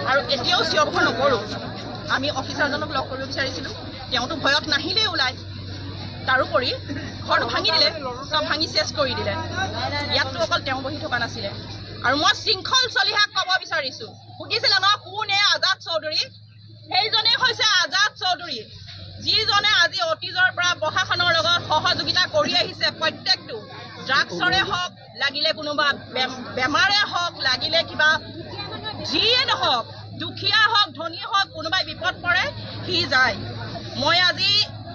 আৰু এতিয়াও চিঞৰবাখৰ নকৰোঁ। আমি অফিচাৰজনক লগ কৰিব বিচাৰিছিলোঁ, তেওঁতো ভয়ত নাহিলেই ওলাই। তাৰোপৰি ঘৰটো ভাঙি দিলে, চব ভাঙি চেছ কৰি দিলে। ইয়াততো অকল তেওঁ বহি থকা নাছিলে। আৰু মই শৃংখল চলিহাক ক'ব বিচাৰিছোঁ, সুধিছিলে ন কোনে আজাদ চৌধুৰী? সেইজনেই হৈছে আজাদ চৌধুৰী, যিজনে আজি অতীজৰ পৰা প্ৰশাসনৰ লগত সহযোগিতা কৰি আহিছে। প্ৰত্যেকটো ড্ৰাগছৰে হওক, লাগিলে কোনোবা বেমাৰে হওক, লাগিলে কিবা যিয়ে নহওক, দুখীয়া হওক ধনী হওক, কোনোবাই বিপদ পৰে সি যায়। মই আজি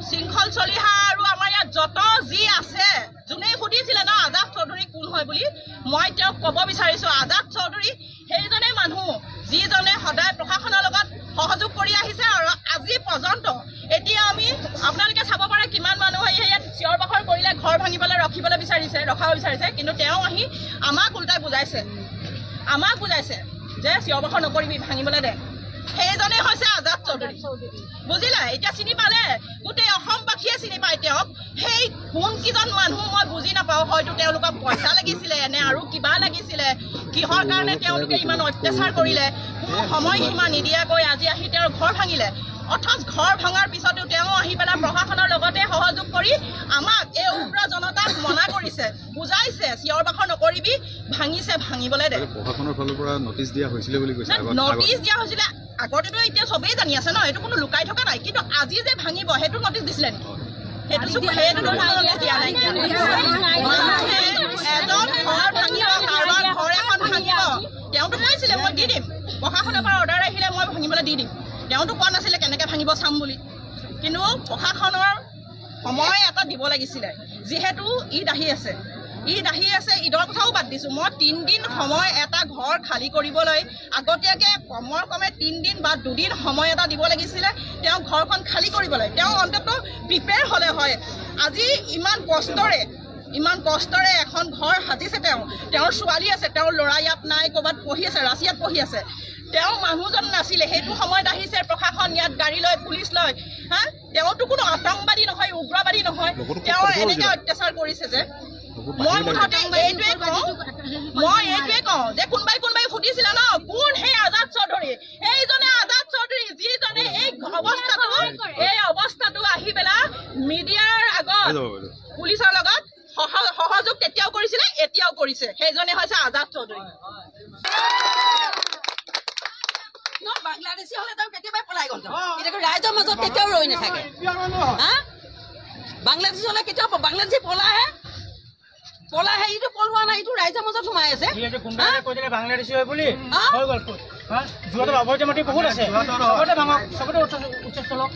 শৃংখল চলিহা আৰু আমাৰ ইয়াত যত যি আছে, যোনে সুধিছিলে ন আজাদ চৌধুৰী কোন হয় বুলি, মই তেওঁক ক'ব বিচাৰিছোঁ আজাদ চৌধুৰী সেইজনে মানুহ যিজনে সদায় প্ৰশাসনৰ লগত সহযোগ কৰি আহিছে। আৰু আজি পৰ্যন্ত এতিয়া আমি আপোনালোকে চাব পাৰে কিমান মানুহ ইয়াত চিঞৰ বাখৰ কৰিলে, ঘৰ ভাঙিবলৈ ৰখাব বিচাৰিছে, কিন্তু তেওঁ আহি আমাক ওলটাই বুজাইছে যে চিঞৰ বাখৰ নকৰিবি, ভাঙিবলৈ দে। সেইজনেই হৈছে আজাদ চৌধুৰী, বুজিলে? এতিয়া চিনি পালে, গোটেই অসমবাসীয়ে চিনি পায় তেওঁক। সেই কোনকেইজন মানুহ মই বুজি নাপাওঁ, হয়তো তেওঁলোকক পইচা লাগিছিলে, এনে আৰু কিবা লাগিছিলে, কিহৰ কাৰণে তেওঁলোকে ইমান অত্যাচাৰ কৰিলে, কোনো সময়সীমা নিদিয়াকৈ আজি আহি তেওঁৰ ঘৰ ভাঙিলে। অথচ ঘৰ ভঙাৰ পিছতো তেওঁ আহি পেলাই প্ৰশাসনৰ লগতে সহযোগ কৰি আমাক এই উগ্ৰ জনতাক মনা কৰিছে, বুজাইছে চিঞৰ বাখৰ নকৰিবি, ভাঙিছে, ভাঙিবলৈ দে। প্ৰশাসনৰ ফালৰ পৰা নটিচ দিয়া হৈছিলে বুলি কৈছে। নটিচ দিয়া হৈছিলে আগতেতো, এতিয়া চবেই জানি আছে ন, এইটো কোনো লুকাই থকা নাই। কিন্তু আজি যে ভাঙিব সেইটো নটিচ দিছিলে নেকি? সেইটো দিয়া নাই। এজন ঘৰ ভাঙিব, কাৰোবাৰ ঘৰ এখন ভাঙিব, তেওঁতো কৈছিলে মই দি দিম, প্ৰশাসনৰ পৰা অৰ্ডাৰ আহিলে মই ভাঙিবলৈ দি দিম। তেওঁতো কোৱা নাছিলে কেনেকৈ ভাঙিব চাম বুলি। কিন্তু প্ৰশাসনৰ সময় এটা দিব লাগিছিলে, যিহেতু ঈদ আহি আছে। ঈদৰ কথাও বাদ দিছোঁ। মই 3 দিন সময় এটা ঘৰ খালী কৰিবলৈ আগতীয়াকৈ কমে 3 দিন বা 2 দিন সময় এটা দিব লাগিছিলে, তেওঁ ঘৰখন খালী কৰিবলৈ। তেওঁ অন্ততঃ প্ৰিপেয়াৰ হ'লে হয়। আজি ইমান কষ্টৰে এখন ঘৰ সাজিছে। তেওঁৰ ছোৱালী আছে, তেওঁৰ ল'ৰা ইয়াত নাই, ক'ৰবাত পঢ়ি আছে, ৰাছিয়াত পঢ়ি আছে। তেওঁ মানুহজন নাছিলে, সেইটো সময়ত আহিছে প্ৰশাসন ইয়াত গাড়ী লৈ, পুলিচ লৈ। তেওঁতো কোনো আতংকবাদী নহয়, উগ্ৰবাদী নহয়। তেওঁ এনেকৈ অত্যাচাৰ কৰিছে যে মই মুঠতে এইটোৱে কওঁ যে কোনোবাই সুধিছিলে ন কোন সেই আজাদ চৌধুৰী? এইজনে আজাদ চৌধুৰী, যিজনে এই অৱস্থাটো আহি পেলাই মিডিয়াৰ আগত পুলিচৰ লগত সহযোগ তেতিয়াও কৰিছিলে, এতিয়াও কৰিছে। সেইজনে হৈছে আজাদ চৌধুৰী। বাংলাদেশী হলে তেওঁ কেতিয়াবাই পলাই গ'ল, এতিয়া ৰাইজৰ মাজত কেতিয়াও ৰৈ নাথাকে। বাংলাদেশী হলে কেতিয়াও বাংলাদেশী পলাহে ইটো পলোৱা নাই, ইটো ৰাইজৰ মাজত সোমাই আছে। বাংলাদেশী হয় বুলি হৈ গ'ল। যোৱাটো অবৈধ মাটি বহুত আছে, চবতে ভাঙক, চবতে উচ্চ চলক।